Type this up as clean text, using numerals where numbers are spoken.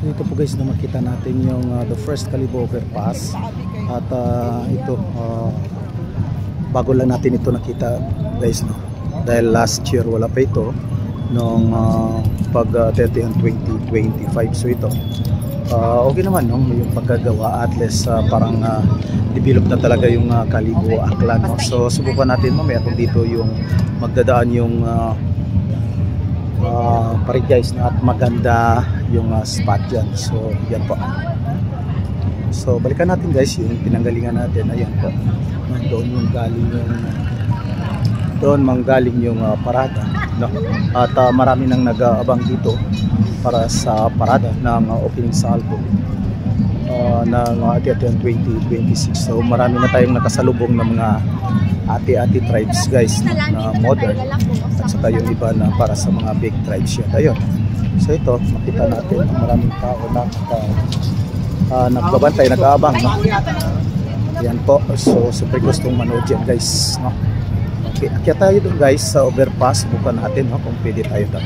Ito po guys na makita natin yung the first Kalibo overpass at ito bago lang natin ito nakita guys, no, dahil last year wala pa ito nung pag 2025. So ito okay naman, no, yung pagkagawa at least parang develop na talaga yung Kalibo Aklan, no? So subukan natin mamaya kung dito yung magdadaan yung guys, na at maganda yung spot dyan. So yan po. So balikan natin guys yung pinanggalingan natin. Ayan po, doon yung galing yung manggaling yung parada, no? At marami nang nag-aabang dito para sa parada ng opening salvo ng Ati-Atian 2026. So marami na tayong nakasalubong ng mga ati-ati tribes guys, na modern at saka yung iba na para sa mga big tribes yan. Ayun. So ito makita natin maraming tao na nagbabantay, nag-aabang, no? Yan po. So super gustong manood yan guys, no? Okay, kaya tayo doon guys sa overpass. Bukan natin, no, kung pwede tayo doon.